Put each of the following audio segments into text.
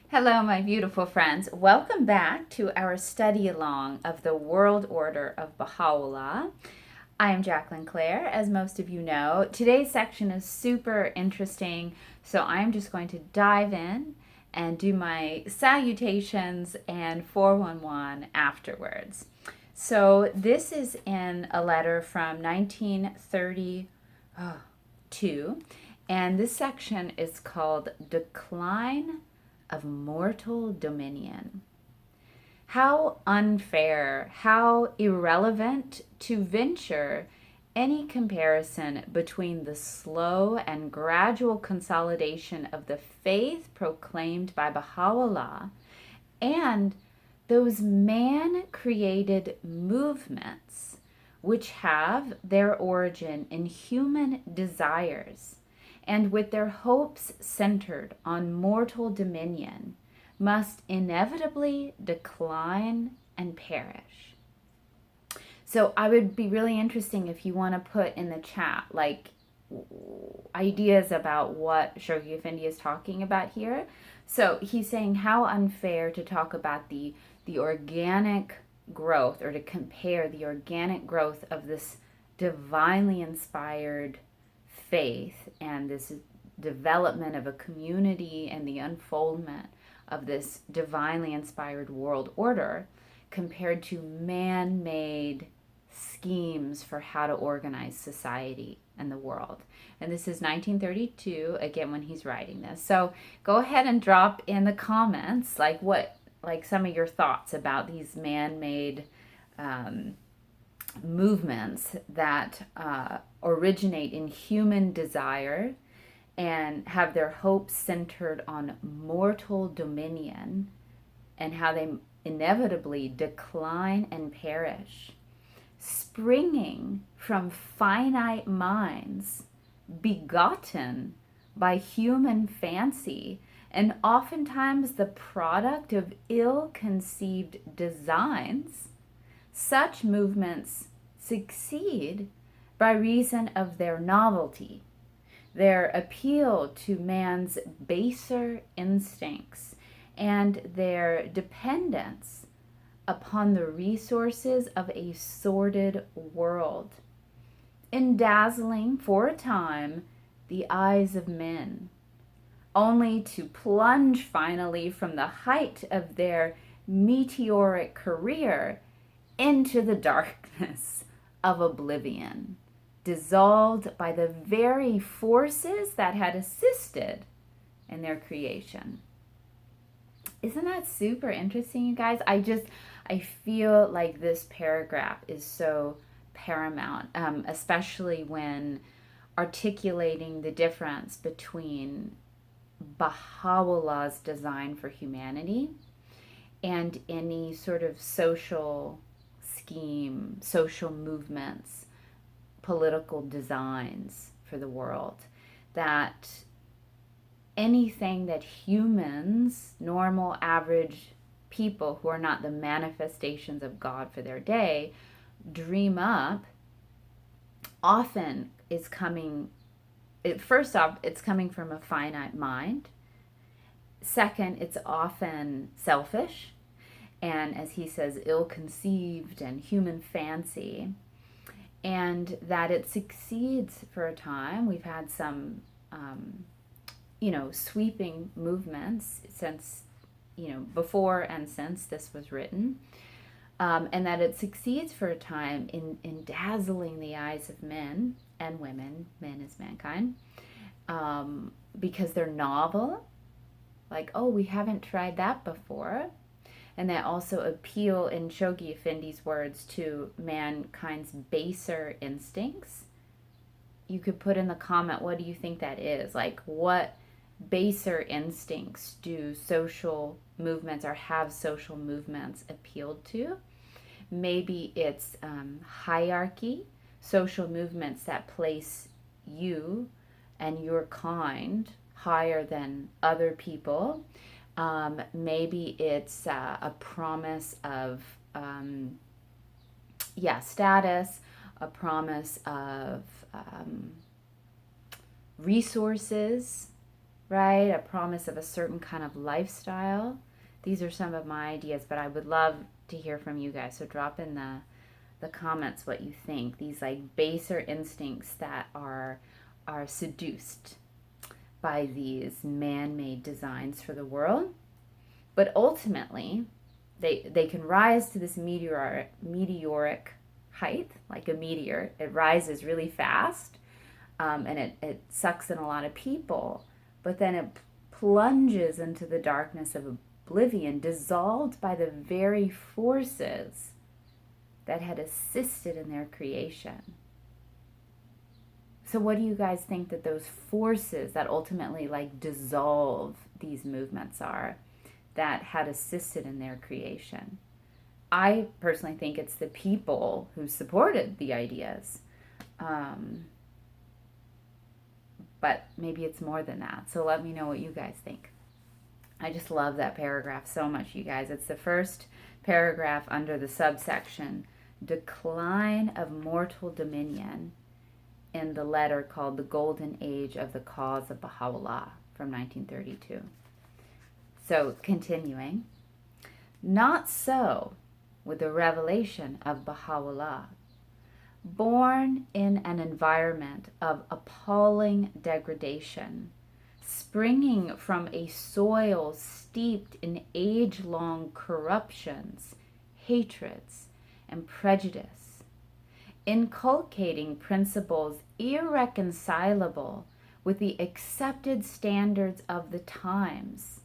Hello, my beautiful friends. Welcome back to our study along of the World Order of Baha'u'llah. I am Jacqueline Claire, as most of you know. Today's section is super interesting, so I'm just going to dive in and do my salutations and 411 afterwards. So, this is in a letter from 1932, and this section is called Decline of Mortal Dominion. How unfair, how irrelevant to venture any comparison between the slow and gradual consolidation of the faith proclaimed by Baha'u'llah and those man-created movements which have their origin in human desires and with their hopes centered on mortal dominion, must inevitably decline and perish. So I would be really interesting if you want to put in the chat like ideas about what Shoghi Effendi is talking about here. So he's saying how unfair to talk about the organic growth, or to compare the organic growth of this divinely inspired faith and this development of a community and the unfoldment of this divinely inspired world order compared to man-made schemes for how to organize society and the world. And this is 1932, again, when he's writing this. So go ahead and drop in the comments like some of your thoughts about these man-made movements that originate in human desire and have their hopes centered on mortal dominion, and how they inevitably decline and perish, springing from finite minds, begotten by human fancy, and oftentimes the product of ill-conceived designs. Such movements succeed by reason of their novelty, their appeal to man's baser instincts, and their dependence upon the resources of a sordid world, in dazzling for a time the eyes of men, only to plunge finally from the height of their meteoric career into the darkness of oblivion, dissolved by the very forces that had assisted in their creation. Isn't that super interesting, you guys? I feel like this paragraph is so paramount, especially when articulating the difference between Baha'u'llah's design for humanity and any sort of social scheme, social movements, political designs for the world. That anything that humans, normal, average people who are not the manifestations of God for their day, dream up, often is coming, first off, it's coming from a finite mind. Second, it's often selfish, and as he says, ill-conceived and human fancy, and that it succeeds for a time. We've had some, sweeping movements since, before and since this was written, and that it succeeds for a time in dazzling the eyes of men and women, men is mankind, because they're novel, like, oh, we haven't tried that before. And that also appeal, in Shoghi Effendi's words, to mankind's baser instincts. You could put in the comment, what do you think that is? Like, what baser instincts do social movements, or have social movements appealed to? Maybe it's hierarchy, social movements that place you and your kind higher than other people. Maybe it's a promise of status, a promise of resources, right? A promise of a certain kind of lifestyle. These are some of my ideas, but I would love to hear from you guys. So drop in the comments what you think. These like baser instincts that are seduced by these man-made designs for the world, but ultimately they can rise to this meteoric height, like a meteor. It rises really fast, and it sucks in a lot of people, but then it plunges into the darkness of oblivion, dissolved by the very forces that had assisted in their creation. So what do you guys think that those forces that ultimately like dissolve these movements are, that had assisted in their creation? I personally think it's the people who supported the ideas. But maybe it's more than that. So let me know what you guys think. I just love that paragraph so much, you guys. It's the first paragraph under the subsection, Decline of Mortal Dominion, in the letter called The Golden Age of the Cause of Baha'u'llah from 1932. So continuing, not so with the revelation of Baha'u'llah. Born in an environment of appalling degradation, springing from a soil steeped in age-long corruptions, hatreds, and prejudice, inculcating principles irreconcilable with the accepted standards of the times,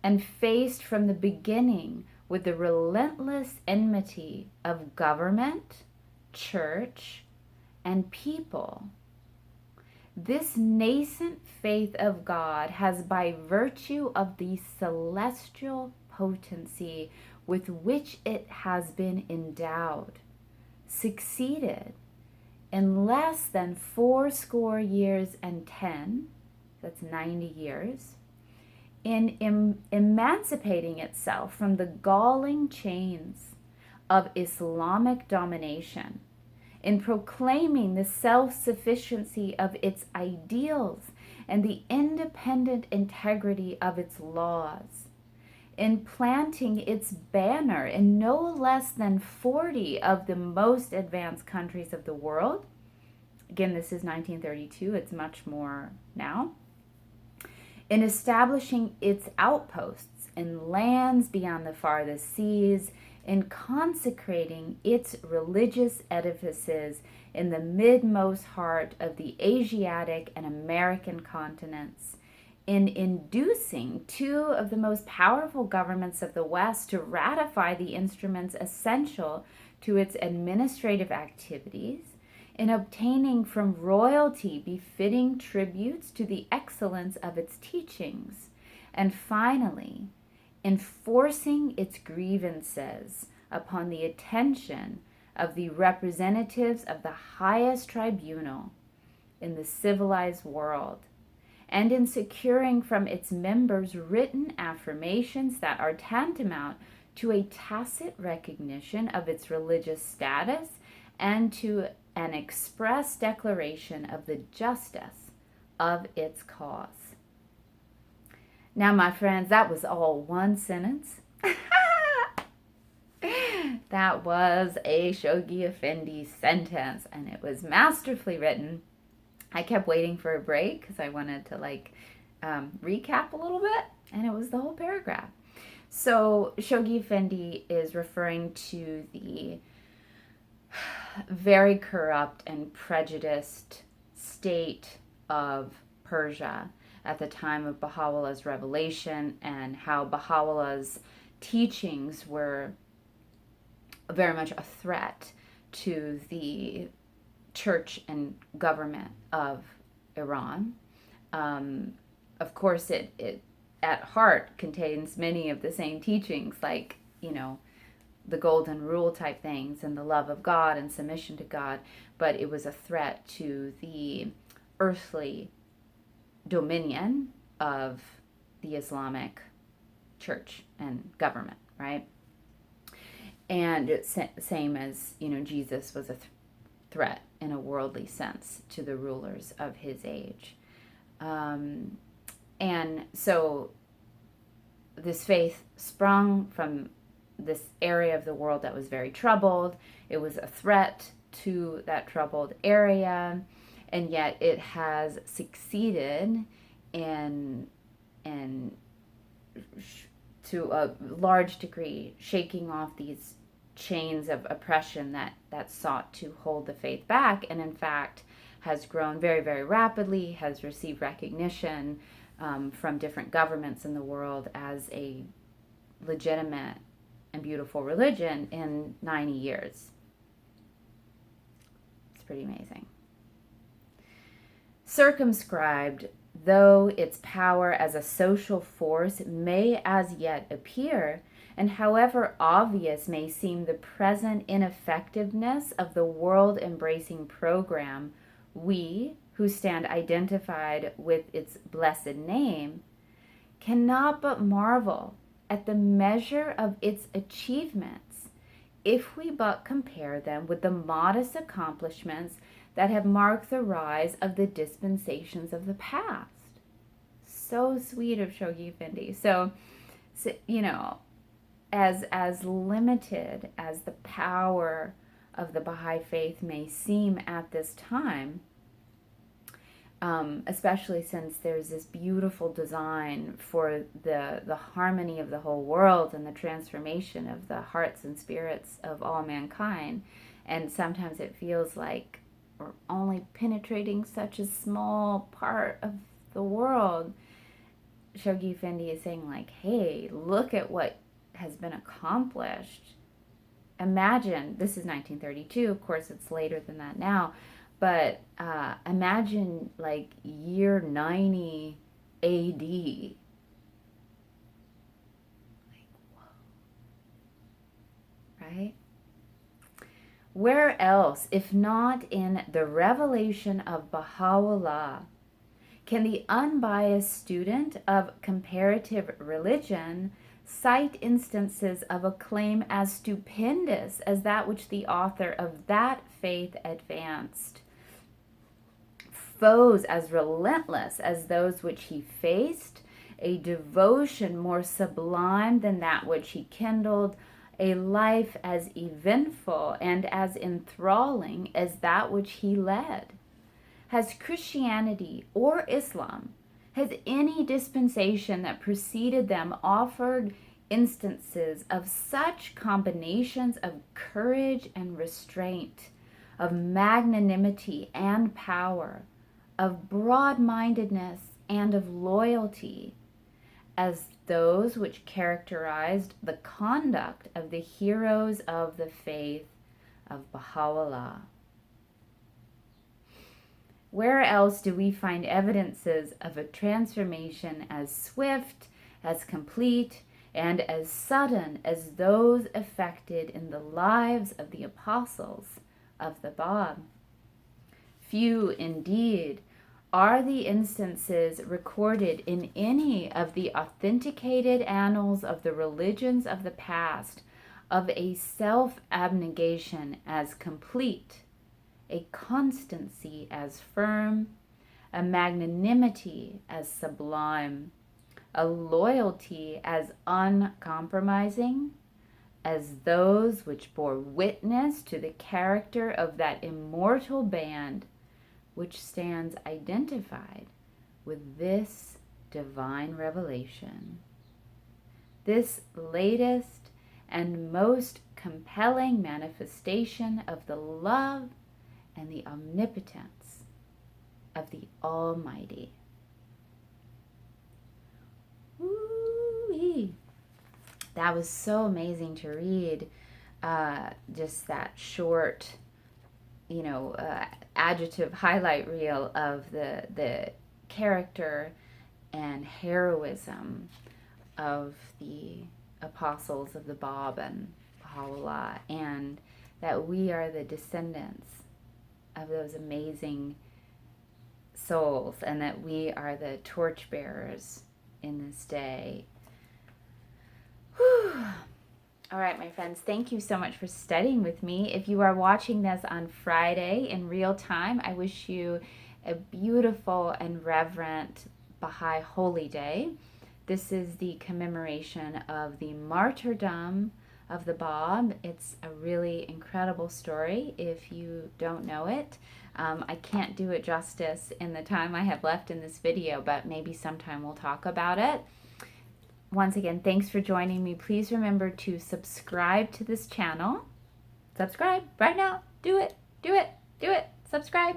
and faced from the beginning with the relentless enmity of government, church, and people. This nascent faith of God has, by virtue of the celestial potency with which it has been endowed, succeeded in less than 80 years and 10, that's 90 years, in emancipating itself from the galling chains of Islamic domination, in proclaiming the self-sufficiency of its ideals and the independent integrity of its laws, in planting its banner in no less than 40 of the most advanced countries of the world. Again, this is 1932, it's much more now. In establishing its outposts in lands beyond the farthest seas, in consecrating its religious edifices in the midmost heart of the Asiatic and American continents, in inducing 2 of the most powerful governments of the West to ratify the instruments essential to its administrative activities, in obtaining from royalty befitting tributes to the excellence of its teachings, and finally, enforcing its grievances upon the attention of the representatives of the highest tribunal in the civilized world, and in securing from its members written affirmations that are tantamount to a tacit recognition of its religious status and to an express declaration of the justice of its cause. Now, my friends, that was all one sentence. That was a Shoghi Effendi sentence, and it was masterfully written. I kept waiting for a break because I wanted to recap a little bit, and it was the whole paragraph. So Shoghi Effendi is referring to the very corrupt and prejudiced state of Persia at the time of Baha'u'llah's revelation, and how Baha'u'llah's teachings were very much a threat to the church and government of Iran. Of course, it at heart contains many of the same teachings, like, the golden rule type things and the love of God and submission to God, but it was a threat to the earthly dominion of the Islamic church and government, right? And it's same as, Jesus was a threat in a worldly sense to the rulers of his age. And so this faith sprung from this area of the world that was very troubled. It was a threat to that troubled area, and yet it has succeeded in to a large degree shaking off these chains of oppression that sought to hold the faith back, and in fact has grown very, very rapidly, has received recognition from different governments in the world as a legitimate and beautiful religion in 90 years. It's pretty amazing. Circumscribed, though its power as a social force may as yet appear, and however obvious may seem the present ineffectiveness of the world-embracing program, we, who stand identified with its blessed name, cannot but marvel at the measure of its achievements if we but compare them with the modest accomplishments that have marked the rise of the dispensations of the past. So sweet of Shoghi Effendi. So you know, as limited as the power of the Baha'i Faith may seem at this time, especially since there's this beautiful design for the harmony of the whole world and the transformation of the hearts and spirits of all mankind. And sometimes it feels like we're only penetrating such a small part of the world. Shoghi Effendi is saying, like, hey, look at what has been accomplished. Imagine, this is 1932, of course it's later than that now, but imagine like year 90 AD. Like, whoa. Right? Where else, if not in the revelation of Baha'u'llah, can the unbiased student of comparative religion cite instances of a claim as stupendous as that which the author of that faith advanced, foes as relentless as those which he faced, a devotion more sublime than that which he kindled, a life as eventful and as enthralling as that which he led? Has Christianity or Islam, has any dispensation that preceded them offered instances of such combinations of courage and restraint, of magnanimity and power, of broad-mindedness and of loyalty, as those which characterized the conduct of the heroes of the faith of Baha'u'llah? Where else do we find evidences of a transformation as swift, as complete, and as sudden as those effected in the lives of the apostles of the Bab? Few, indeed, are the instances recorded in any of the authenticated annals of the religions of the past of a self-abnegation as complete, a constancy as firm, a magnanimity as sublime, a loyalty as uncompromising as those which bore witness to the character of that immortal band which stands identified with this divine revelation. This latest and most compelling manifestation of the love and the omnipotence of the Almighty. Woo-wee. That was so amazing to read. Just that short, adjective highlight reel of the character and heroism of the apostles of the Bab and Baha'u'llah, and that we are the descendants of those amazing souls, and that we are the torchbearers in this day. Whew. All right, my friends, thank you so much for studying with me. If you are watching this on Friday in real time, I wish you a beautiful and reverent Baha'i Holy Day. This is the commemoration of the martyrdom of the Bab. It's a really incredible story if you don't know it. I can't do it justice in the time I have left in this video, but maybe sometime we'll talk about it. Once again, thanks for joining me. Please remember to subscribe to this channel. Subscribe right now. Do it, do it, do it. Subscribe.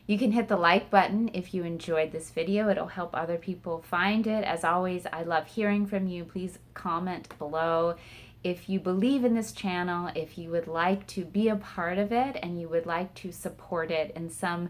You can hit the like button if you enjoyed this video. It'll help other people find it. As always, I love hearing from you. Please comment below if you believe in this channel, if you would like to be a part of it, and you would like to support it in some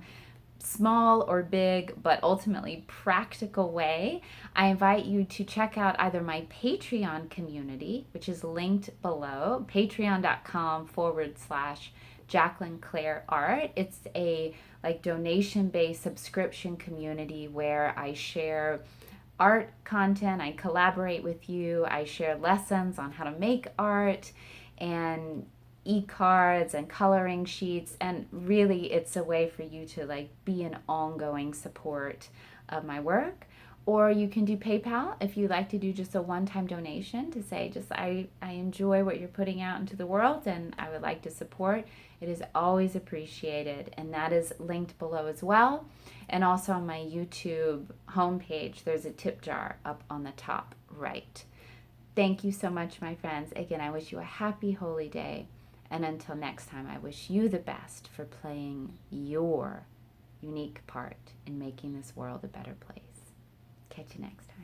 small or big, but ultimately practical way. I invite you to check out either my Patreon community, which is linked below, patreon.com/Jacqueline Claire Art. It's a donation-based subscription community where I share art content, I collaborate with you, I share lessons on how to make art and e-cards and coloring sheets, and really it's a way for you to be an ongoing support of my work. Or you can do PayPal if you'd like to do just a one-time donation to say I enjoy what you're putting out into the world and I would like to support. It is always appreciated, and that is linked below as well. And also on my YouTube homepage, there's a tip jar up on the top right. Thank you so much, my friends. Again, I wish you a happy holy day. And until next time, I wish you the best for playing your unique part in making this world a better place. Catch you next time.